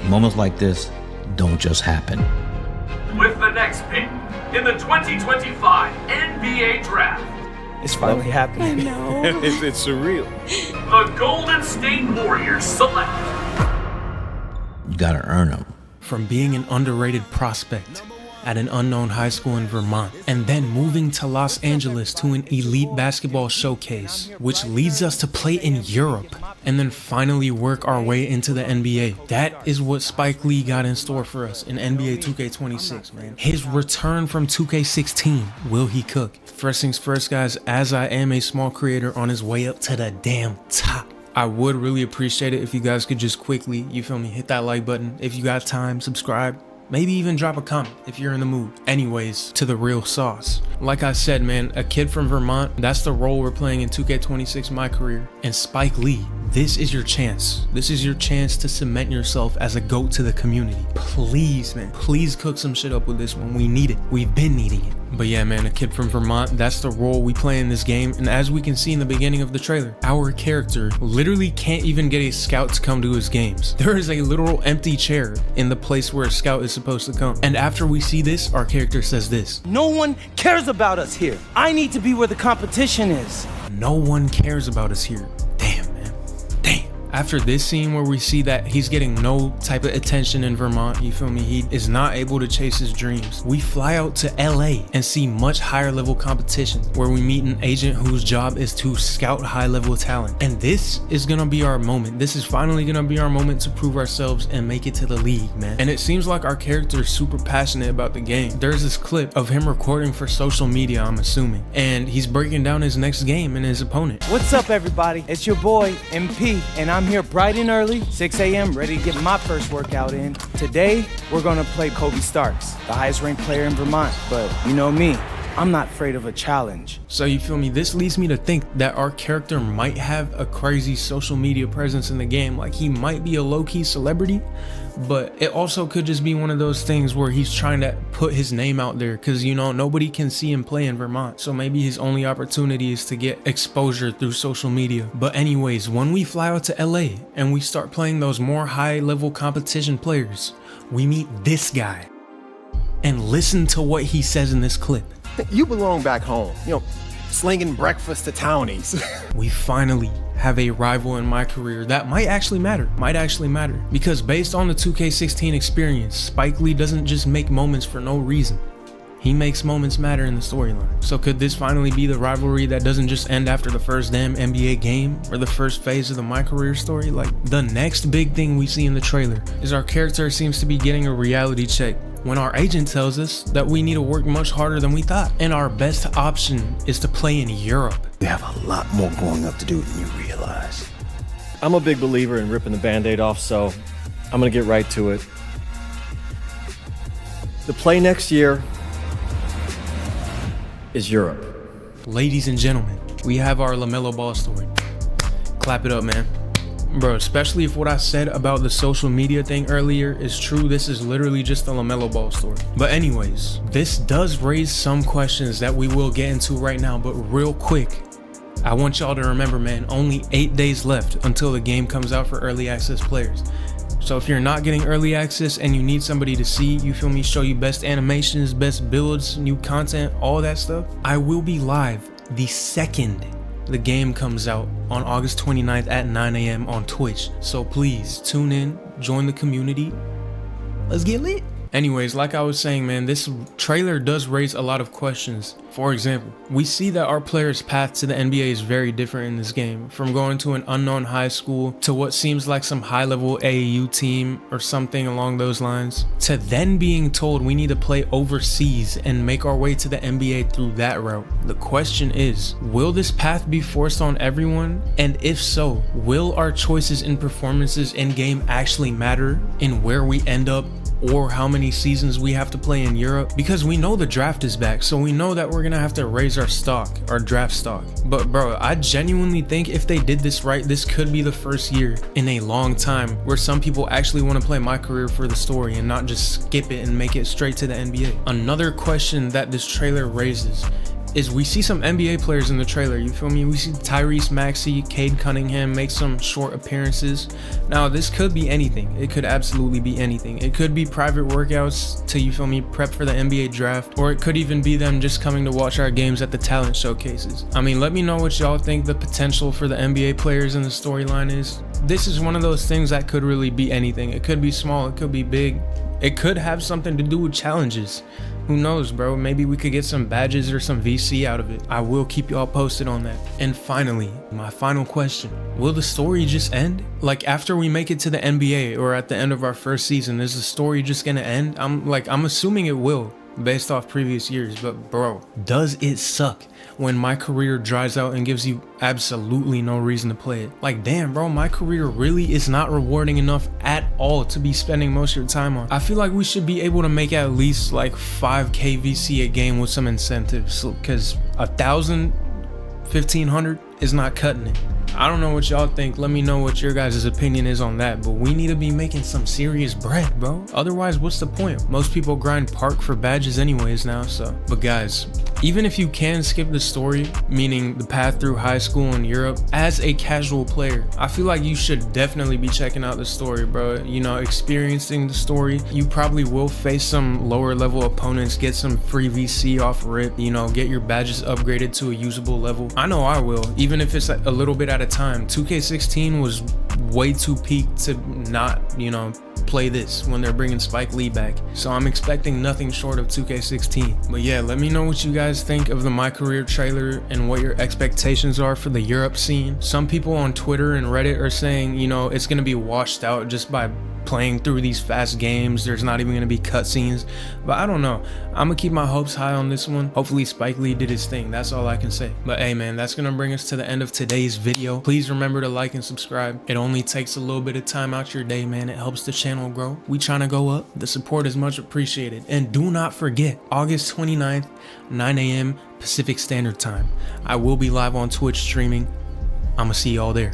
Moments like this don't just happen. With the next pick in the 2025 NBA Draft. It's finally happening. I know. It's surreal. The Golden State Warriors select. You gotta earn them. From being an underrated prospect at an unknown high school in Vermont, and then moving to Los Angeles to an elite basketball showcase, which leads us to play in Europe, and then finally work our way into the NBA. That is what Spike Lee got in store for us in NBA 2K26, man. His return from 2K16, will he cook? First things first, guys, as I am a small creator on his way up to the damn top, I would really appreciate it if you guys could just quickly, you feel me, hit that like button. If you got time, subscribe. Maybe even drop a comment if you're in the mood. Anyways, to the real sauce. Like I said, man, a kid from Vermont, that's the role we're playing in 2K26 MyCareer. And Spike Lee, this is your chance. This is your chance to cement yourself as a GOAT to the community. Please, man, please cook some shit up with this one. We need it. We've been needing it. But yeah, man, a kid from Vermont, that's the role we play in this game. And as we can see in the beginning of the trailer, our character literally can't even get a scout to come to his games. There is a literal empty chair in the place where a scout is supposed to come. And after we see this, our character says this: No one cares about us here. I need to be where the competition is. No one cares about us here. Damn, man. Damn. After this scene where we see that he's getting no type of attention in Vermont, you feel me, he is not able to chase his dreams, we fly out to LA and see much higher level competition where we meet an agent whose job is to scout high level talent. And this is gonna be our moment. This is finally gonna be our moment to prove ourselves and make it to the league, man. And it seems like our character is super passionate about the game. There's this clip of him recording for social media, I'm assuming, and he's breaking down his next game and his opponent. What's up, everybody? It's your boy, MP, and I'm here bright and early, 6 a.m., ready to get my first workout in. Today, we're gonna play Kobe Starks, the highest ranked player in Vermont. But you know me, I'm not afraid of a challenge. So you feel me, this leads me to think that our character might have a crazy social media presence in the game. Like, he might be a low-key celebrity, but it also could just be one of those things where he's trying to put his name out there because, you know, nobody can see him play in Vermont. So maybe his only opportunity is to get exposure through social media. But anyways, when we fly out to LA and we start playing those more high-level competition players, we meet this guy. And listen to what he says in this clip. You belong back home, you know, slinging breakfast to townies. We finally have a rival in MyCareer that might actually matter, because based on the 2K16 experience, Spike Lee doesn't just make moments for no reason. He makes moments matter in the storyline. So could this finally be the rivalry that doesn't just end after the first damn NBA game or the first phase of the MyCareer story? Like, the next big thing we see in the trailer is our character seems to be getting a reality check when our agent tells us that we need to work much harder than we thought, and our best option is to play in Europe. You have a lot more growing up to do than you realize. I'm a big believer in ripping the band-aid off, so I'm gonna get right to it. The play next year is Europe. Ladies and gentlemen, we have our LaMelo Ball story. Clap it up, man. Bro, especially if what I said about the social media thing earlier is true, this is literally just a LaMelo Ball story. But anyways, this does raise some questions that we will get into right now, but real quick, I want y'all to remember, man, only 8 days left until the game comes out for early access players. So if you're not getting early access and you need somebody to see, you feel me, show you best animations, best builds, new content, all that stuff, I will be live the second the game comes out on August 29th at 9 a.m. on Twitch. So please tune in, join the community. Let's get lit. Anyways, like I was saying, man, this trailer does raise a lot of questions. For example, we see that our player's path to the NBA is very different in this game, from going to an unknown high school to what seems like some high-level AAU team or something along those lines, to then being told we need to play overseas and make our way to the NBA through that route. The question is, will this path be forced on everyone? And if so, will our choices and performances in-game actually matter in where we end up or how many seasons we have to play in Europe? Because we know the draft is back, so we know that we're gonna have to raise our stock, our draft stock. But bro, I genuinely think if they did this right, this could be the first year in a long time where some people actually want to play MyCareer for the story and not just skip it and make it straight to the NBA. Another question that this trailer raises is we see some NBA players in the trailer, you feel me? We see Tyrese Maxey, Cade Cunningham make some short appearances. Now this could be anything. It could absolutely be anything. It could be private workouts to, you feel me, prep for the NBA draft, or it could even be them just coming to watch our games at the talent showcases. I mean, let me know what y'all think the potential for the NBA players in the storyline is. This is one of those things that could really be anything. It could be small, it could be big. It could have something to do with challenges. Who knows, bro? Maybe we could get some badges or some VC out of it. I will keep y'all posted on that. And finally, my final question. Will the story just end? Like after we make it to the NBA or at the end of our first season, is the story just gonna end? I'm assuming it will, based off previous years, but bro, does it suck when MyCareer dries out and gives you absolutely no reason to play it? Like damn bro, MyCareer really is not rewarding enough at all to be spending most of your time on. I feel like we should be able to make at least like 5k VC a game with some incentives, because 1,000, 1,500 is not cutting it. I don't know what y'all think. Let me know what your guys' opinion is on that, but we need to be making some serious bread, bro. Otherwise, what's the point? Most people grind park for badges anyways now, so. But guys, even if you can skip the story, meaning the path through high school in Europe, as a casual player, I feel like you should definitely be checking out the story, bro. You know, experiencing the story. You probably will face some lower level opponents, get some free VC off rip, you know, get your badges upgraded to a usable level. I know I will, even if it's a little bit at a time. 2K16 was way too peaked to not, you know, play this when they're bringing Spike Lee back. So I'm expecting nothing short of 2K16. But yeah, let me know what you guys think of the MyCareer trailer and what your expectations are for the Europe scene. Some people on Twitter and Reddit are saying, you know, it's gonna be washed out just by playing through these fast games. There's not even gonna be cutscenes, but I don't know. I'm gonna keep my hopes high on this one. Hopefully Spike Lee did his thing. That's all I can say. But hey man, that's gonna bring us to the end of today's video. Please remember to like and subscribe. It only takes a little bit of time out your day, man. It helps the channel grow. We trying to go up. The support is much appreciated. And do not forget, August 29th, 9 a.m. Pacific Standard Time. I will be live on Twitch streaming. I'm gonna see y'all there.